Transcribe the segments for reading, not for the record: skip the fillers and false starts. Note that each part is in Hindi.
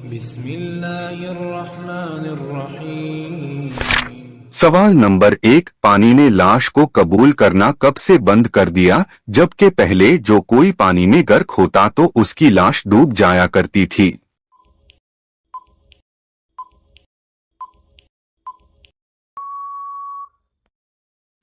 बिस्मिल्लाहिर्रहमानिर्रहीम। सवाल नंबर 1, पानी ने लाश को कबूल करना कब से बंद कर दिया, जबकि पहले जो कोई पानी में गर्क होता तो उसकी लाश डूब जाया करती थी।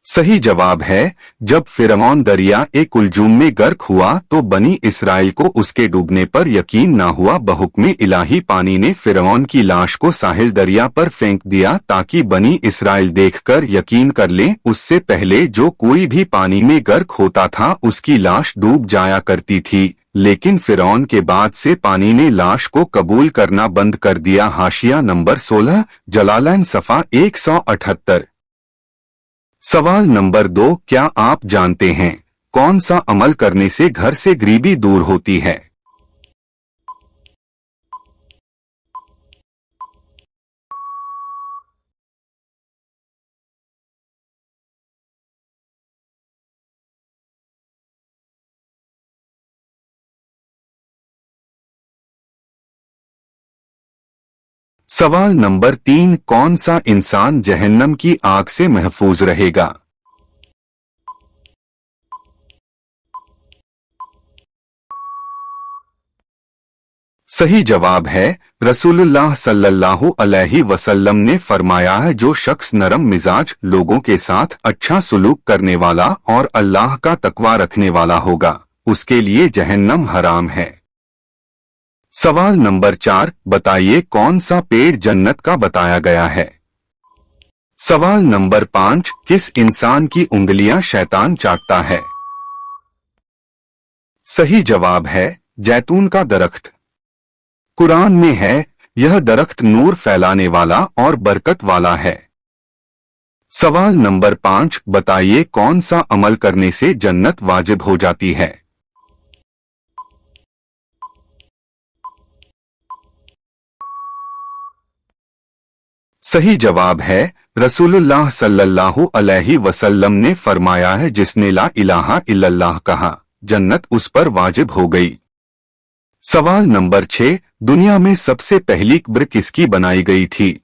सही जवाब है जब फिरऔन दरिया ए कुलजूम में गर्क हुआ तो बनी इसराइल को उसके डूबने पर यकीन न हुआ। बहुक्म इलाही पानी ने फिरऔन की लाश को साहिल दरिया पर फेंक दिया ताकि बनी इसराइल देखकर यकीन कर लें। उससे पहले जो कोई भी पानी में गर्क होता था उसकी लाश डूब जाया करती थी, लेकिन फिरऔन के बाद से पानी ने लाश को कबूल करना बंद कर दिया। हाशिया नंबर 16, जलालैन सफ़ा 178। सवाल नंबर 2, क्या आप जानते हैं कौन सा अमल करने से घर से गरीबी दूर होती है? सवाल नंबर 3, कौन सा इंसान जहन्नम की आग से महफूज रहेगा? सही जवाब है रसूलुल्लाह सल्लल्लाहु अलैहि वसल्लम ने फरमाया है, जो शख्स नरम मिजाज लोगों के साथ अच्छा सुलूक करने वाला और अल्लाह का तकवा रखने वाला होगा, उसके लिए जहन्नम हराम है। सवाल नंबर 4, बताइए कौन सा पेड़ जन्नत का बताया गया है? सवाल नंबर 5, किस इंसान की उंगलियां शैतान चाटता है? सही जवाब है जैतून का दरख्त। कुरान में है यह दरख्त नूर फैलाने वाला और बरकत वाला है। सवाल नंबर 5, बताइए कौन सा अमल करने से जन्नत वाजिब हो जाती है? सही जवाब है रसूलुल्लाह सल्लल्लाहु अलैहि वसल्लम ने फरमाया है, जिसने ला इलाहा इल्लल्लाह कहा जन्नत उस पर वाजिब हो गई। सवाल नंबर 6, दुनिया में सबसे पहली कब्र किसकी बनाई गई थी?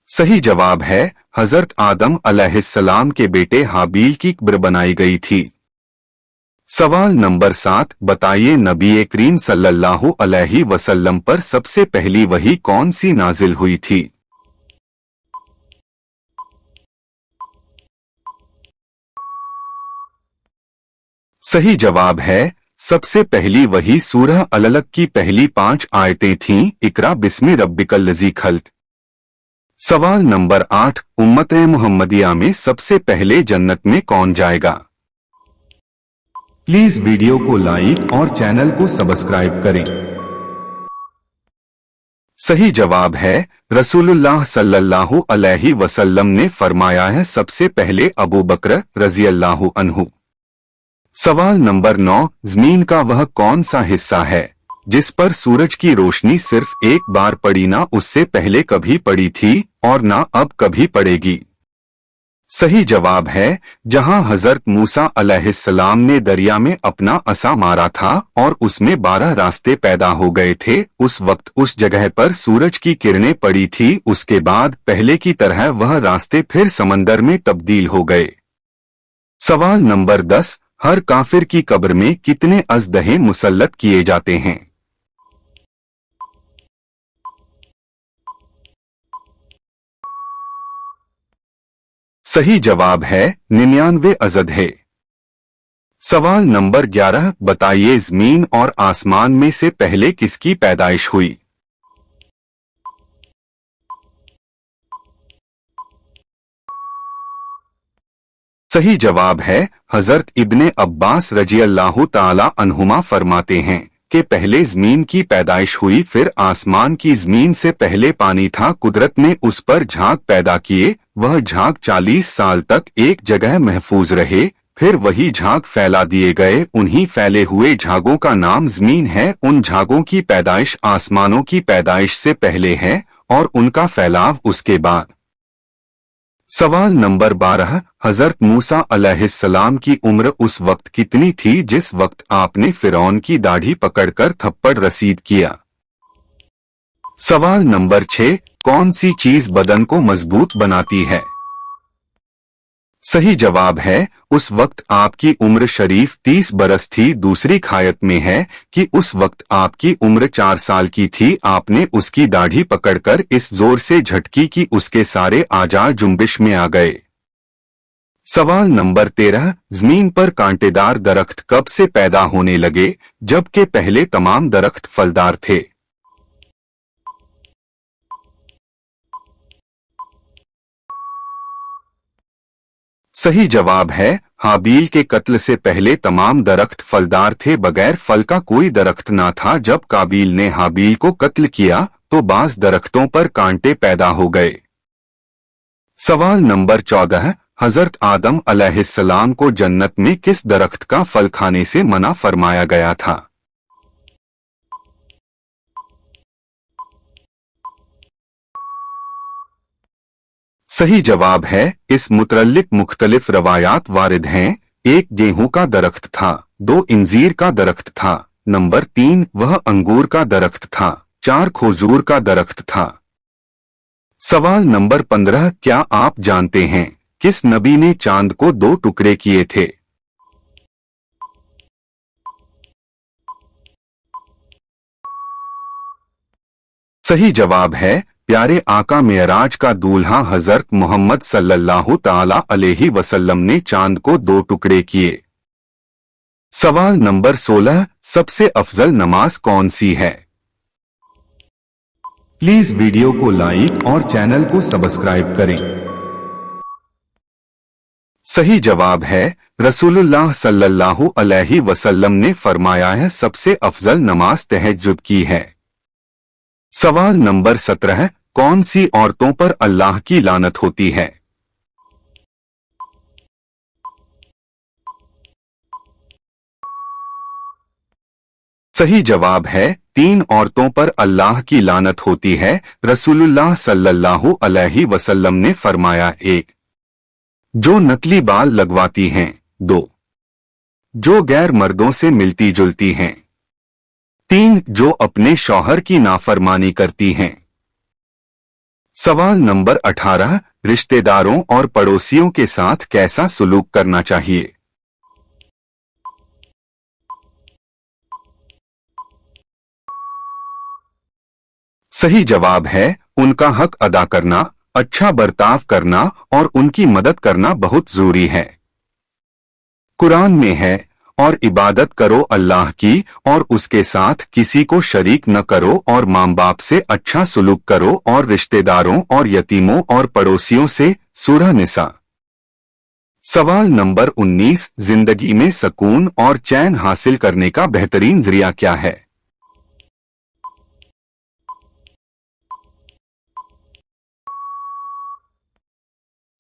सही जवाब है हजरत आदम अलैहिस्सलाम के बेटे हाबील की कब्र बनाई गई थी। सवाल नंबर 7, बताइए नबी करीम सल्लल्लाहु अलैहि वसल्लम पर सबसे पहली वही कौन सी नाजिल हुई थी? सही जवाब है सबसे पहली वही सूरह अललक की पहली 5 आयतें थीं, इकरा बिस्मि रब्बिकल लज़ी खल्क़। सवाल नंबर 8, उम्मत मुहम्मदिया में सबसे पहले जन्नत में कौन जाएगा? प्लीज वीडियो को लाइक और चैनल को सब्सक्राइब करें। सही जवाब है रसूलुल्लाह सल्लल्लाहु अलैहि वसल्लम ने फरमाया है, सबसे पहले अबू बकर रज़ियल्लाहु अन्हु। सवाल नंबर 9, ज़मीन का वह कौन सा हिस्सा है जिस पर सूरज की रोशनी सिर्फ एक बार पड़ी, ना उससे पहले कभी पड़ी थी और ना अब कभी पड़ेगी? सही जवाब है जहां हजरत मूसा अलैहिस्सलाम ने दरिया में अपना असा मारा था और उसमें 12 रास्ते पैदा हो गए थे, उस वक्त उस जगह पर सूरज की किरणें पड़ी थी। उसके बाद पहले की तरह वह रास्ते फिर समंदर में तब्दील हो गए। सवाल नंबर 10, हर काफिर की कब्र में कितने अज़दहे मुसल्लत किए जाते हैं? सही जवाब है 99 अज़दहे। सवाल नंबर 11, बताइए ज़मीन और आसमान में से पहले किसकी पैदाइश हुई? सही जवाब है हजरत इब्ने अब्बास रज़ियल्लाहु ताला अन्हुमा फरमाते हैं कि पहले ज़मीन की पैदाइश हुई, फिर आसमान की। ज़मीन से पहले पानी था, कुदरत ने उस पर झाग पैदा किए, वह झाग 40 साल तक एक जगह महफूज रहे, फिर वही झाग फैला दिए गए। उन्हीं फैले हुए झागों का नाम ज़मीन है। उन झागों की पैदाइश आसमानों की पैदाइश से पहले है और उनका फैलाव उसके बाद। सवाल नंबर 12, हजरत मूसा अलैहिस्सलाम की उम्र उस वक्त कितनी थी जिस वक्त आपने फिरौन की दाढ़ी पकड़कर थप्पड़ रसीद किया? सवाल नंबर 6, कौन सी चीज बदन को मजबूत बनाती है? सही जवाब है, उस वक्त आपकी उम्र शरीफ 30 बरस थी। दूसरी खायत में है कि उस वक्त आपकी उम्र 4 साल की थी। आपने उसकी दाढ़ी पकड़कर इस जोर से झटकी कि उसके सारे आजार जुम्बिश में आ गए। सवाल नंबर 13, जमीन पर कांटेदार दरख्त कब से पैदा होने लगे जबकि पहले तमाम दरख्त फलदार थे? सही जवाब है, हाबील के कत्ल से पहले तमाम दरख्त फलदार थे, बगैर फल का कोई दरख्त ना था। जब काबील ने हाबील को कत्ल किया तो बाज दरख्तों पर कांटे पैदा हो गए। सवाल नंबर 14, हजरत आदम अलैहिस्सलाम को जन्नत में किस दरख्त का फल खाने से मना फरमाया गया था? सही जवाब है, इस मुतल्लिक मुख्तलिफ रवायात वारिद हैं। 1 गेहूं का दरख्त था, 2 इंजीर का दरख्त था, नंबर 3 वह अंगूर का दरख्त था, 4 खजूर का दरख्त था। सवाल नंबर 15, क्या आप जानते हैं किस नबी ने चांद को 2 टुकड़े किए थे? सही जवाब है, प्यारे आका मेराज का दूल्हा हजरत मोहम्मद सल्लल्लाहु ताला अलैहि वसल्लम ने चांद को 2 टुकड़े किए। सवाल नंबर 16, सबसे अफजल नमाज कौन सी है? प्लीज वीडियो को लाइक और चैनल को सब्सक्राइब करें। सही जवाब है, रसूलुल्लाह सल्लल्लाहु अलैहि वसल्लम ने फरमाया है सबसे अफजल नमाज तहज्जुद की है। सवाल नंबर 17, कौन सी औरतों पर अल्लाह की लानत होती है? सही जवाब है, 3 औरतों पर अल्लाह की लानत होती है। रसूलुल्लाह सल्लल्लाहु अलैहि वसल्लम ने फरमाया, 1 जो नकली बाल लगवाती हैं, 2 जो गैर मर्दों से मिलती जुलती हैं, 3 जो अपने शौहर की नाफरमानी करती हैं। सवाल नंबर 18, रिश्तेदारों और पड़ोसियों के साथ कैसा सुलूक करना चाहिए? सही जवाब है, उनका हक अदा करना, अच्छा बर्ताव करना और उनकी मदद करना बहुत जरूरी है। कुरान में है, और इबादत करो अल्लाह की और उसके साथ किसी को शरीक न करो और माँ बाप से अच्छा सुलूक करो और रिश्तेदारों और यतीमों और पड़ोसियों से। सूरह निसा। सवाल नंबर 19, जिंदगी में सुकून और चैन हासिल करने का बेहतरीन जरिया क्या है?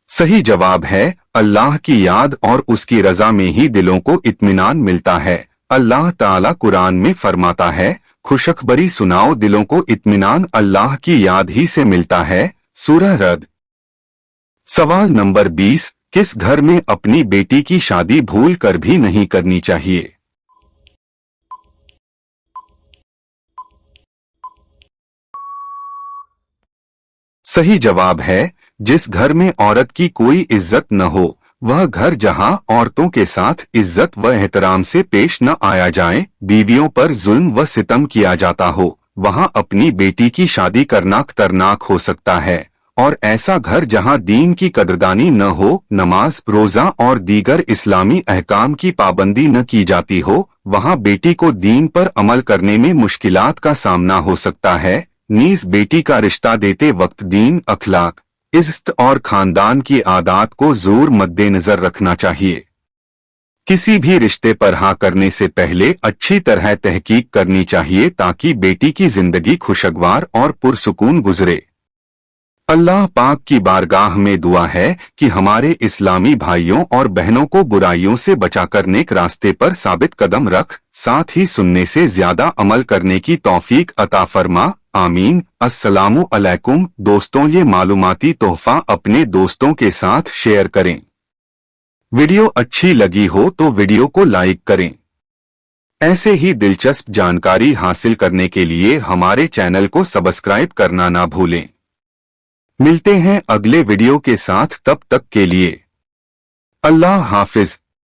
सही जवाब है, अल्लाह की याद और उसकी रजा में ही दिलों को इत्मीनान मिलता है। अल्लाह ताला कुरान में फरमाता है, खुशखबरी सुनाओ दिलों को इत्मीनान अल्लाह की याद ही से मिलता है। सूरह रद। सवाल नंबर 20, किस घर में अपनी बेटी की शादी भूल कर भी नहीं करनी चाहिए? सही जवाब है, जिस घर में औरत की कोई इज्जत न हो, वह घर जहां औरतों के साथ इज्जत व एहतराम से पेश न आया जाए, बीवियों पर जुल्म व सितम किया जाता हो, वहां अपनी बेटी की शादी करना खतरनाक हो सकता है। और ऐसा घर जहां दीन की कदरदानी न हो, नमाज रोजा और दीगर इस्लामी अहकाम की पाबंदी न की जाती हो, वहां बेटी को दीन पर अमल करने में मुश्किलात का सामना हो सकता है। नीज बेटी का रिश्ता देते वक्त दीन, अखलाक, इज्जत और खानदान की आदत को जरूर मद्देनजर रखना चाहिए। किसी भी रिश्ते पर हाँ करने से पहले अच्छी तरह तहकीक करनी चाहिए ताकि बेटी की जिंदगी खुशगवार और पुरसुकून गुजरे। अल्लाह पाक की बारगाह में दुआ है कि हमारे इस्लामी भाइयों और बहनों को बुराइयों से बचाकर नेक रास्ते पर साबित कदम रख, साथ ही सुनने से ज्यादा अमल करने की तौफीक अता फरमा। आमीन। अस्सलामु अलैकुम दोस्तों, ये मालूमाती तोहफा अपने दोस्तों के साथ शेयर करें। वीडियो अच्छी लगी हो तो वीडियो को लाइक करें। ऐसे ही दिलचस्प जानकारी हासिल करने के लिए हमारे चैनल को सब्सक्राइब करना ना भूलें। मिलते हैं अगले वीडियो के साथ, तब तक के लिए अल्लाह हाफिज।